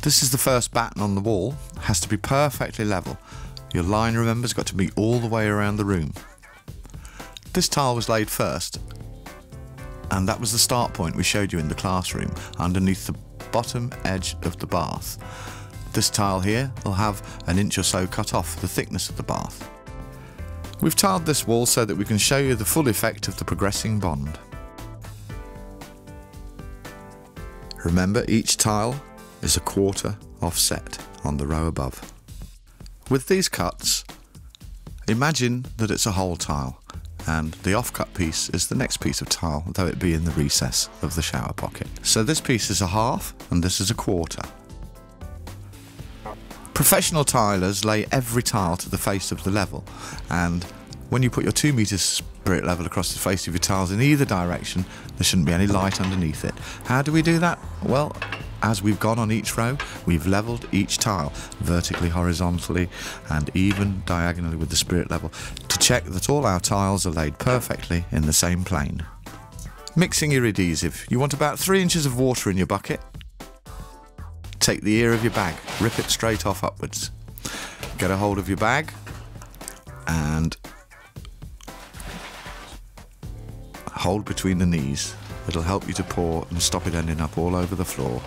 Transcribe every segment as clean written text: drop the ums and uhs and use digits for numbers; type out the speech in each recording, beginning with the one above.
This is the first batten on the wall. It has to be perfectly level. Your line, remember, has got to be all the way around the room. This tile was laid first, and that was the start point we showed you in the classroom, underneath the bottom edge of the bath. This tile here will have an inch or so cut off the thickness of the bath. We've tiled this wall so that we can show you the full effect of the progressing bond. Remember, each tile is a quarter offset on the row above. With these cuts, imagine that it's a whole tile, and the off-cut piece is the next piece of tile, though it be in the recess of the shower pocket. So this piece is a half and this is a quarter. Professional tilers lay every tile to the face of the level, and when you put your 2 metres spirit level across the face of your tiles in either direction, there shouldn't be any light underneath it. How do we do that? Well, as we've gone on each row, we've levelled each tile vertically, horizontally and even diagonally with the spirit level to check that all our tiles are laid perfectly in the same plane. Mixing your adhesive. You want about 3 inches of water in your bucket. Take the ear of your bag, rip it straight off upwards. Get a hold of your bag and hold between the knees. It'll help you to pour and stop it ending up all over the floor.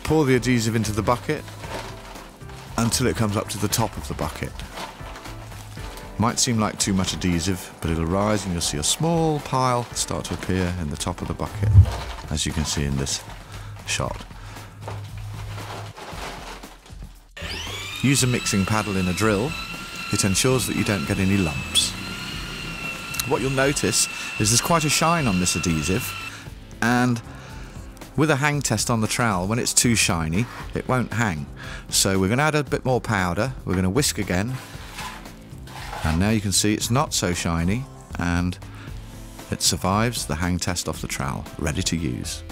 Pour the adhesive into the bucket until it comes up to the top of the bucket. Might seem like too much adhesive, but it'll rise and you'll see a small pile start to appear in the top of the bucket, as you can see in this shot. Use a mixing paddle in a drill. It ensures that you don't get any lumps. What you'll notice is there's quite a shine on this adhesive, and with a hang test on the trowel, when it's too shiny, it won't hang. So we're going to add a bit more powder, we're going to whisk again, and now you can see it's not so shiny and it survives the hang test off the trowel, ready to use.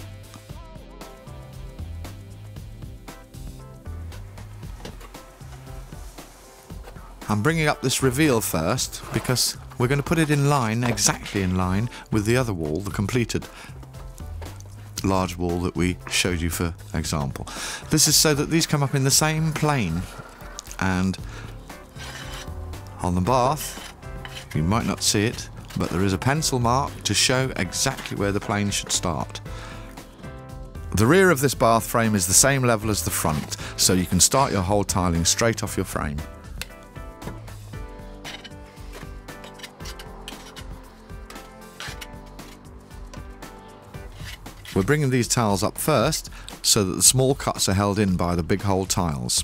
I'm bringing up this reveal first because we're going to put it in line, exactly in line with the other wall, the completed large wall that we showed you for example. This is so that these come up in the same plane, and on the bath you might not see it, but there is a pencil mark to show exactly where the plane should start. The rear of this bath frame is the same level as the front, so you can start your whole tiling straight off your frame. We're bringing these tiles up first so that the small cuts are held in by the big hole tiles.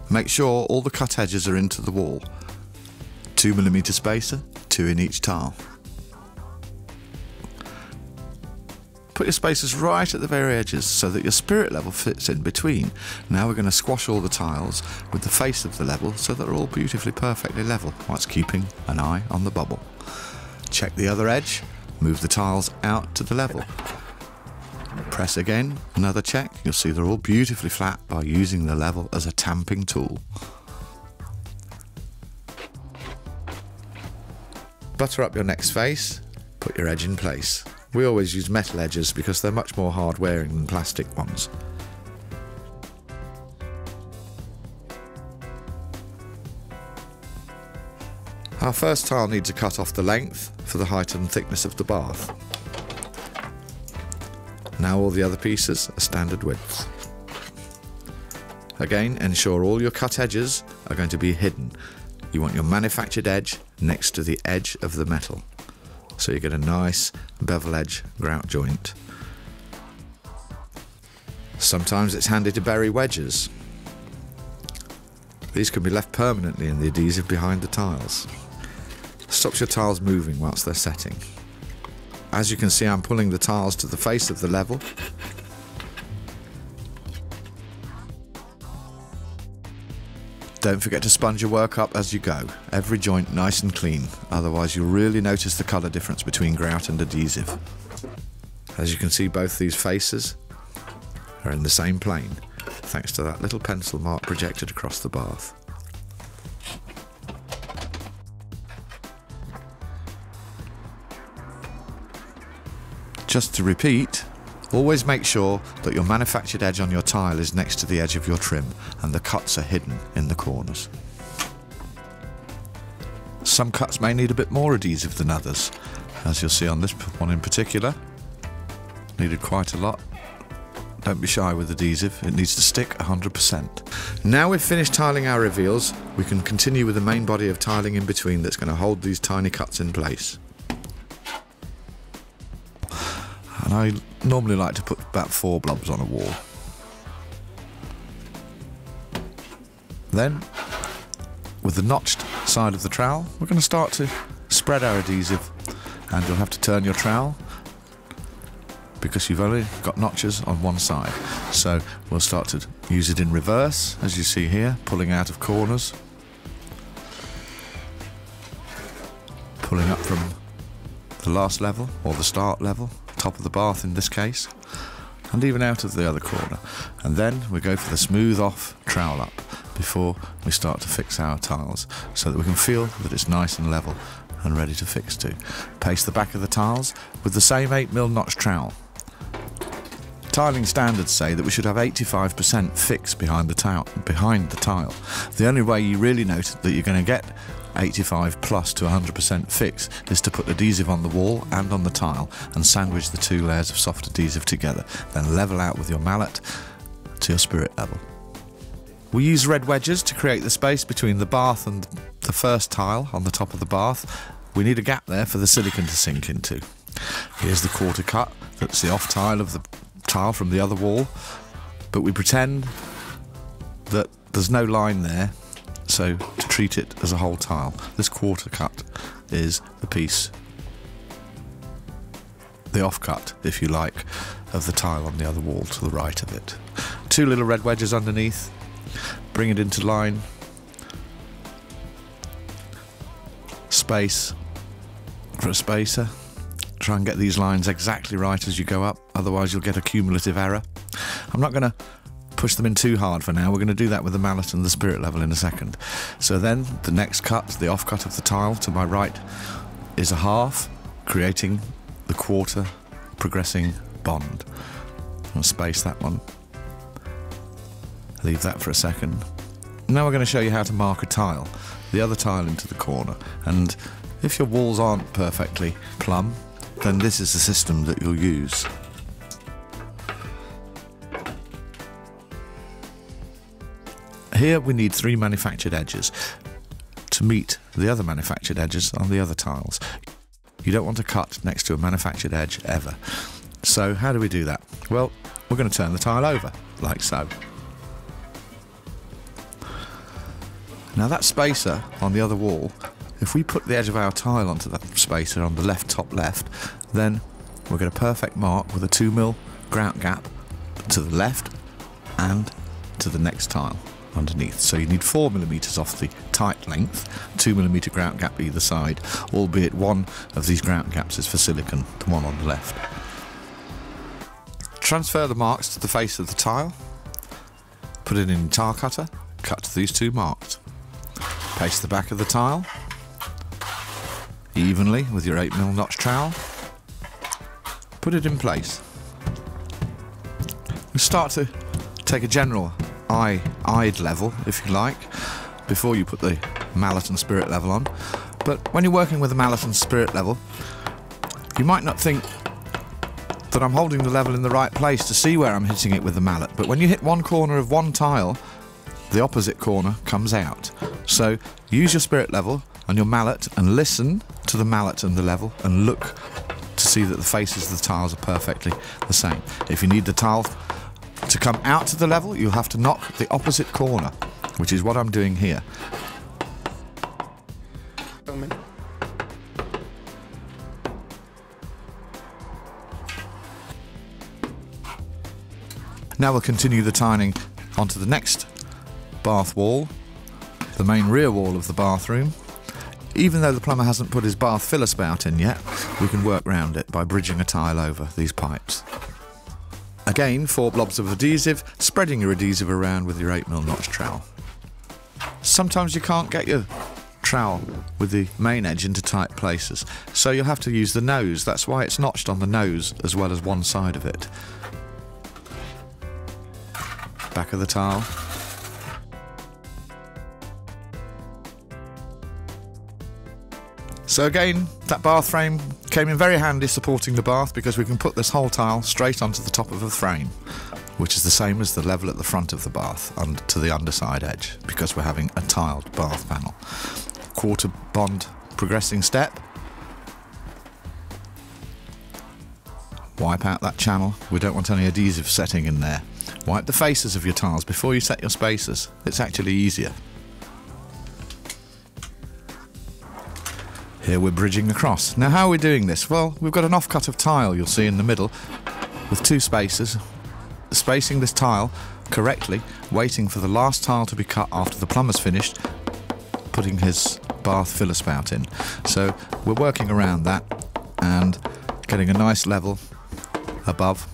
Make sure all the cut edges are into the wall. 2mm spacer, 2 in each tile. Put your spacers right at the very edges so that your spirit level fits in between. Now we're going to squash all the tiles with the face of the level so that they're all beautifully, perfectly level, whilst keeping an eye on the bubble. Check the other edge, move the tiles out to the level. Press again, another check, you'll see they're all beautifully flat by using the level as a tamping tool. Butter up your next face, put your edge in place. We always use metal edges because they're much more hard wearing than plastic ones. Our first tile needs a cut off the length for the height and thickness of the bath. Now all the other pieces are standard widths. Again, ensure all your cut edges are going to be hidden. You want your manufactured edge next to the edge of the metal, so you get a nice bevel edge grout joint. Sometimes it's handy to bury wedges. These can be left permanently in the adhesive behind the tiles. Stops your tiles moving whilst they're setting. As you can see, I'm pulling the tiles to the face of the level. Don't forget to sponge your work up as you go, every joint nice and clean, otherwise you'll really notice the colour difference between grout and adhesive. As you can see, both these faces are in the same plane, thanks to that little pencil mark projected across the bath. Just to repeat, always make sure that your manufactured edge on your tile is next to the edge of your trim and the cuts are hidden in the corners. Some cuts may need a bit more adhesive than others, as you'll see on this one in particular. Needed quite a lot. Don't be shy with adhesive, it needs to stick 100%. Now we've finished tiling our reveals, we can continue with the main body of tiling in between that's going to hold these tiny cuts in place. And I normally like to put about 4 blobs on a wall. Then, with the notched side of the trowel, we're going to start to spread our adhesive, and you'll have to turn your trowel because you've only got notches on one side. So we'll start to use it in reverse, as you see here, pulling out of corners, pulling up from the last level, or the start level, top of the bath in this case, and even out of the other corner. And then we go for the smooth off trowel up before we start to fix our tiles, so that we can feel that it's nice and level and ready to fix to. Paste the back of the tiles with the same 8mm notch trowel. Tiling standards say that we should have 85% fix behind the tile. The only way you really know that you're going to get 85 plus to 100% fix is to put adhesive on the wall and on the tile and sandwich the 2 layers of soft adhesive together, then level out with your mallet to your spirit level. We use red wedges to create the space between the bath and the first tile on the top of the bath. We need a gap there for the silicone to sink into. Here's the quarter cut, that's the off tile of the tile from the other wall, but we pretend that there's no line there, so to treat it as a whole tile. This quarter cut is the piece, the off cut, if you like, of the tile on the other wall to the right of it. 2 little red wedges underneath, bring it into line, space for a spacer. Try and get these lines exactly right as you go up, otherwise you'll get a cumulative error. I'm not going to push them in too hard for now, we're going to do that with the mallet and the spirit level in a second. So then the next cut, the off cut of the tile to my right, is a half, creating the quarter progressing bond. I'll space that one. Leave that for a second. Now we're going to show you how to mark a tile, the other tile into the corner, and if your walls aren't perfectly plumb, then this is the system that you'll use. Here we need 3 manufactured edges to meet the other manufactured edges on the other tiles. You don't want to cut next to a manufactured edge ever. So how do we do that? Well, we're going to turn the tile over, like so. Now that spacer on the other wall, if we put the edge of our tile onto that spacer on the left top left, then we'll get a perfect mark with a 2mm grout gap to the left and to the next tile underneath. So you need 4mm off the tight length, 2mm grout gap either side, albeit one of these grout gaps is for silicone, the one on the left. Transfer the marks to the face of the tile, put it in a tile cutter, cut these 2 marks. Paste the back of the tile evenly with your 8mm notch trowel. Put it in place. We start to take a general eyed level, if you like, before you put the mallet and spirit level on. But when you're working with the mallet and spirit level, you might not think that I'm holding the level in the right place to see where I'm hitting it with the mallet. But when you hit one corner of one tile, the opposite corner comes out. So use your spirit level on your mallet and listen to the mallet and the level and look to see that the faces of the tiles are perfectly the same. If you need the tile to come out to the level, you'll have to knock the opposite corner, which is what I'm doing here. Now we'll continue the tiling onto the next bath wall, the main rear wall of the bathroom. Even though the plumber hasn't put his bath filler spout in yet, we can work round it by bridging a tile over these pipes. Again, 4 blobs of adhesive, spreading your adhesive around with your 8mm notch trowel. Sometimes you can't get your trowel with the main edge into tight places. So you'll have to use the nose. That's why it's notched on the nose as well as one side of it. Back of the tile. So again, that bath frame came in very handy supporting the bath, because we can put this whole tile straight onto the top of the frame, which is the same as the level at the front of the bath to the underside edge, because we're having a tiled bath panel. Quarter bond progressing step. Wipe out that channel. We don't want any adhesive setting in there. Wipe the faces of your tiles before you set your spacers. It's actually easier. Here we're bridging across. Now how are we doing this? Well, we've got an offcut of tile you'll see in the middle with two spacers, spacing this tile correctly, waiting for the last tile to be cut after the plumber's finished putting his bath filler spout in. So we're working around that and getting a nice level above.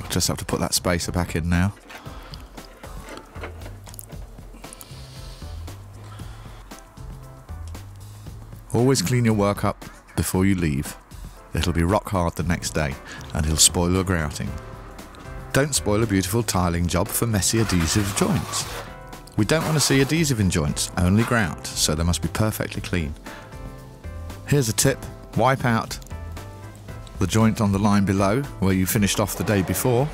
Just have to put that spacer back in now. Always clean your work up before you leave. It'll be rock hard the next day and it'll spoil your grouting. Don't spoil a beautiful tiling job for messy adhesive joints. We don't want to see adhesive in joints, only grout, so they must be perfectly clean. Here's a tip: wipe out the joint on the line below where you finished off the day before.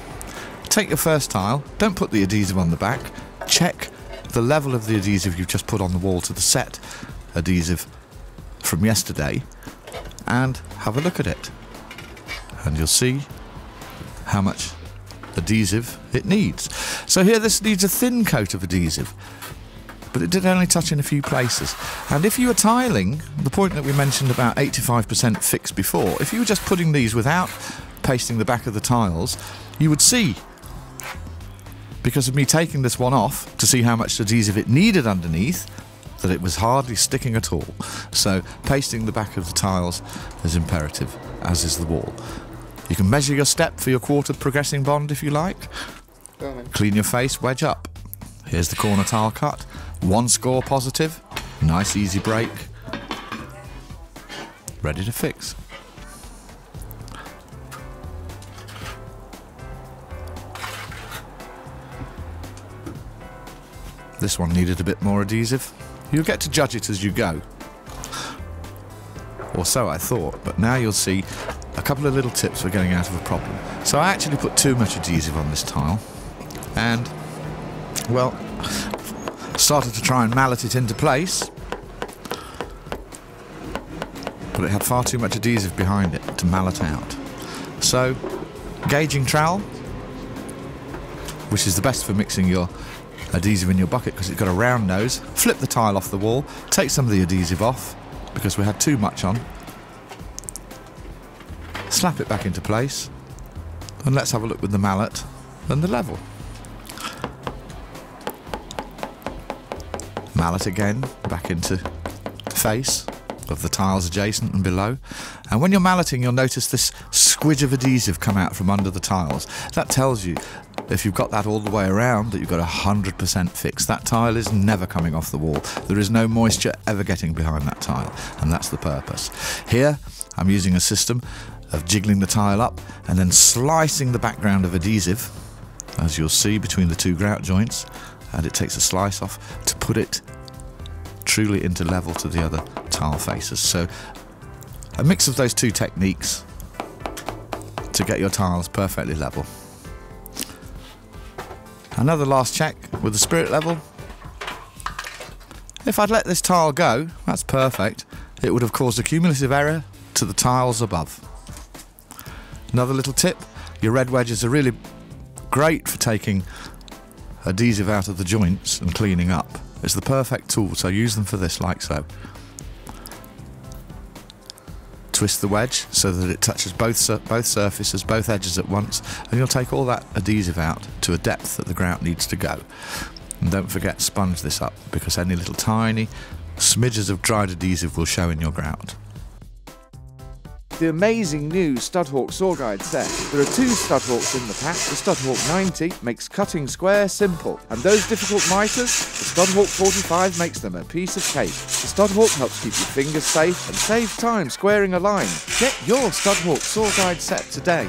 Take your first tile, don't put the adhesive on the back, check the level of the adhesive you've just put on the wall to the set adhesive from yesterday and have a look at it, and you'll see how much adhesive it needs. So here this needs a thin coat of adhesive, but it did only touch in a few places. And if you were tiling, the point that we mentioned about 85% fix before, if you were just putting these without pasting the back of the tiles, you would see, because of me taking this one off to see how much adhesive it needed underneath, that it was hardly sticking at all. So pasting the back of the tiles is imperative, as is the wall. You can measure your step for your quarter progressing bond if you like. Clean your face, wedge up. Here's the corner tile cut. One score positive. Nice easy break. Ready to fix. This one needed a bit more adhesive. You'll get to judge it as you go. Or so I thought, but now you'll see a couple of little tips for getting out of a problem. So I actually put too much adhesive on this tile and, well, started to try and mallet it into place, but it had far too much adhesive behind it to mallet out. So, gauging trowel, which is the best for mixing your adhesive in your bucket because it's got a round nose. Flip the tile off the wall, take some of the adhesive off because we had too much on. Slap it back into place, and let's have a look with the mallet and the level. Mallet again back into face of the tiles adjacent and below, and when you're malleting you'll notice this squidge of adhesive come out from under the tiles. That tells you, if you've got that all the way around, that you've got 100% fixed. That tile is never coming off the wall. There is no moisture ever getting behind that tile, and that's the purpose. Here I'm using a system of jiggling the tile up and then slicing the background of adhesive, as you'll see, between the two grout joints, and it takes a slice off to put it truly into level to the other tile faces. So a mix of those two techniques to get your tiles perfectly level. Another last check with the spirit level. If I'd let this tile go, that's perfect, it would have caused a cumulative error to the tiles above. Another little tip, your red wedges are really great for taking adhesive out of the joints and cleaning up. It's the perfect tool, so use them for this, like so. Twist the wedge so that it touches both surfaces, both edges at once, and you'll take all that adhesive out to a depth that the grout needs to go. And don't forget, sponge this up, because any little tiny smidges of dried adhesive will show in your grout. the amazing new Studhawk Saw Guide set. There are 2 Studhawks in the pack. The Studhawk 90 makes cutting square simple, and those difficult miters, the Studhawk 45 makes them a piece of cake. The Studhawk helps keep your fingers safe and save time squaring a line. Get your Studhawk Saw Guide set today